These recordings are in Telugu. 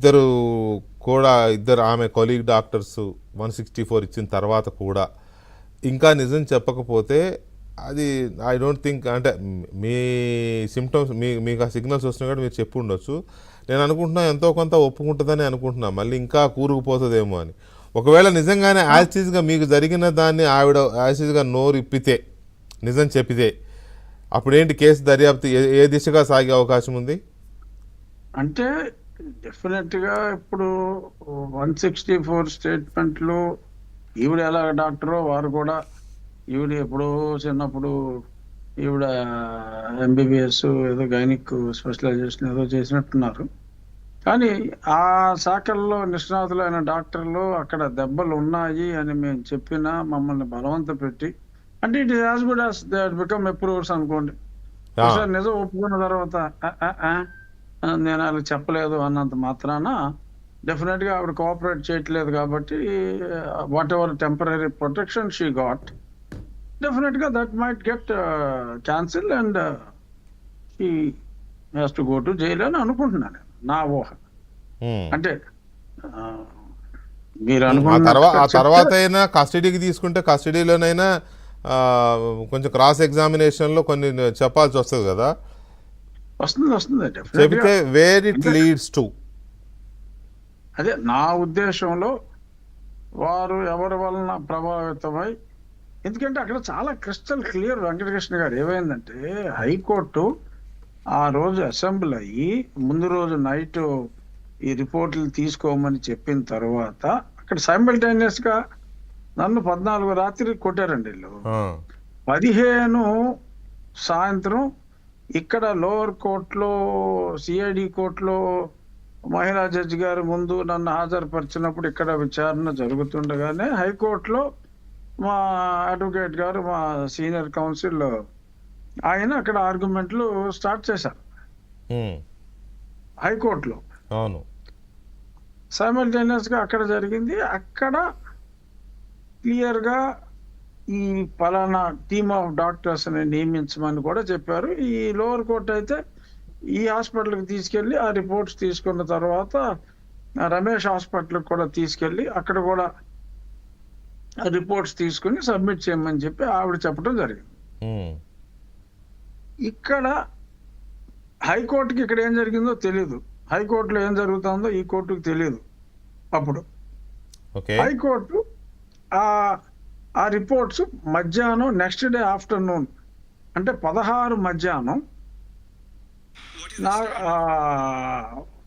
ఇద్దరు ఇద్దరు ఆమె కొలీగ్ డాక్టర్స్ 164 ఇచ్చిన తర్వాత కూడా ఇంకా నిజం చెప్పకపోతే అది ఐ డోంట్ థింక్ అంటే మీ సిమ్టమ్స్ మీకు ఆ సిగ్నల్స్ వస్తున్నాయి కూడా మీరు చెప్పి ఉండొచ్చు. నేను అనుకుంటున్నా ఎంతో కొంత ఒప్పుకుంటుందని అనుకుంటున్నా, మళ్ళీ ఇంకా కూరుకుపోతుందేమో అని. ఒకవేళ నిజంగానే యాసిడ్గా మీకు జరిగిన దాన్ని ఆవిడ యాసిడ్గా నోరు ఇప్పితే నిజం చెప్పితే అప్పుడేంటి కేసు దర్యాప్తు ఏ దిశగా సాగే అవకాశం ఉంది? అంటే డెఫినెట్గా ఇప్పుడు 164 స్టేట్మెంట్లు ఈవిడ ఎలా డాక్టరో వారు కూడా ఈవిడ ఎప్పుడో చిన్నప్పుడు ఈవిడ ఎంబీబీఎస్ ఏదో గైనిక్ స్పెషలైజేషన్ ఏదో చేసినట్టున్నారు. కానీ ఆ శాఖల్లో నిష్ణాతులైన డాక్టర్లు అక్కడ దెబ్బలు ఉన్నాయి అని మేము చెప్పినా మమ్మల్ని బలవంత పెట్టి, అంటే it is as good as they become approvers అనుకోండి. ఒకసారి నిజం ఒప్పుకున్న తర్వాత నేను వాళ్ళకి చెప్పలేదు అన్నంత మాత్రాన డెఫినెట్గా ఆవిడ కోఆపరేట్ చేయట్లేదు కాబట్టి whatever temporary protection she got, డెఫినెట్గా that might get cancel and she has to go to jail అని అనుకుంటున్నాను, నా ఊహ. అంటే మీరు ఆ తర్వాత అయినా కస్టడీకి తీసుకుంటే కస్టడీలోనైనా కొంచెం క్రాస్ ఎగ్జామినేషన్లో కొన్ని చెప్పాల్సి వస్తుంది కదా. వస్తుంది చెబితే వేర్ ఇట్ లీడ్స్ టు. అదే నా ఉద్దేశంలో వారు ఎవరి వలన ప్రభావితమై, ఎందుకంటే అక్కడ చాలా క్రిస్టల్ క్లియర్ వెంకటకృష్ణ గారు ఏమైందంటే హైకోర్టు ఆ రోజు అసెంబ్లీ అయ్యి ముందు రోజు నైట్ ఈ రిపోర్ట్లు తీసుకోమని చెప్పిన తర్వాత అక్కడ సైమల్టేనియస్ గా నన్ను 14 రాత్రి కొట్టారండి వీళ్ళు. 15 సాయంత్రం ఇక్కడ లోవర్ కోర్టులో సిఐడి కోర్టులో మహిళా జడ్జి గారి ముందు నన్ను హాజరుపరిచినప్పుడు ఇక్కడ విచారణ జరుగుతుండగానే హైకోర్టులో మా అడ్వకేట్ గారు మా సీనియర్ కౌన్సిల్ ఆయన అక్కడ ఆర్గ్యుమెంట్లు స్టార్ట్ చేశారు హైకోర్టులో. అవును, సైమల్టేనియస్ గా అక్కడ జరిగింది. అక్కడ క్లియర్ గా ఈ పలానా టీమ్ ఆఫ్ డాక్టర్స్ ని నియమించమని కూడా చెప్పారు. ఈ లోవర్ కోర్ట్ అయితే ఈ హాస్పిటల్కి తీసుకెళ్లి ఆ రిపోర్ట్స్ తీసుకున్న తర్వాత రమేష్ హాస్పిటల్కి కూడా తీసుకెళ్లి అక్కడ కూడా రిపోర్ట్స్ తీసుకుని సబ్మిట్ చేయమని చెప్పి ఆవిడ చెప్పడం జరిగింది. ఇక్కడ హైకోర్టుకి ఇక్కడ ఏం జరిగిందో తెలియదు, హైకోర్టులో ఏం జరుగుతుందో ఈ కోర్టుకు తెలియదు. అప్పుడు హైకోర్టు ఆ రిపోర్ట్స్ మధ్యాహ్నం నెక్స్ట్ డే ఆఫ్టర్నూన్ అంటే 16 మధ్యాహ్నం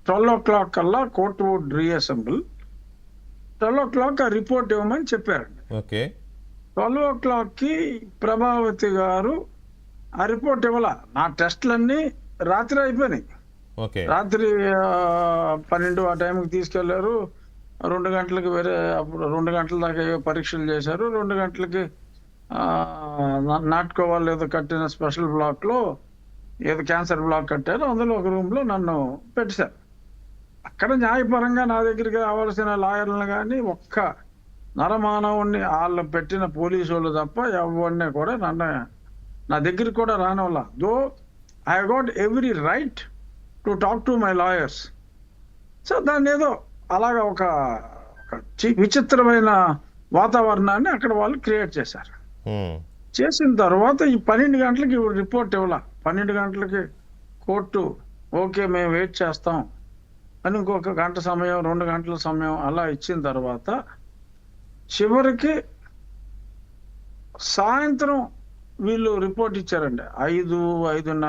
12 o'clock కల్లా కోర్టు వుడ్ రీఅసెంబుల్. 12 o'clock ఆ రిపోర్ట్ ఇవ్వమని చెప్పారండి. 12 o'clockకి ప్రభావతి గారు ఆ రిపోర్ట్ ఇవ్వాల. నా టెస్ట్లన్నీ రాత్రి అయిపోయినాయి. రాత్రి 12 ఆ టైంకి తీసుకెళ్లారు. 2 గంటలకి అప్పుడు 2 గంటల దాకా పరీక్షలు చేశారు. 2 గంటలకి నాటుకోవాలి ఏదో కట్టిన స్పెషల్ బ్లాక్ లో ఏదో క్యాన్సర్ బ్లాక్ కట్టారు, అందులో ఒక రూమ్ లో నన్ను పెట్టారు. అక్కడ న్యాయపరంగా నా దగ్గరికి రావాల్సిన లాయర్లను కానీ ఒక్క నరమానవుణ్ణి వాళ్ళు పెట్టిన పోలీసు వాళ్ళు తప్ప ఎవరిని కూడా నా దగ్గరికి కూడా రానివ్వాల. Though I got every right to talk to my lawyers. So దాన్ని ఏదో అలాగా ఒక విచిత్రమైన వాతావరణాన్ని అక్కడ వాళ్ళు క్రియేట్ చేశారు. చేసిన తర్వాత ఈ 12 గంటలకి రిపోర్ట్ ఇవ్వాల. 12 గంటలకి కోర్టు ఓకే మేము వెయిట్ చేస్తాం అని ఇంకొక గంట సమయం 2 గంటల సమయం అలా ఇచ్చిన తర్వాత చివరికి సాయంత్రం వీళ్ళు రిపోర్ట్ ఇచ్చారండి 5-5:30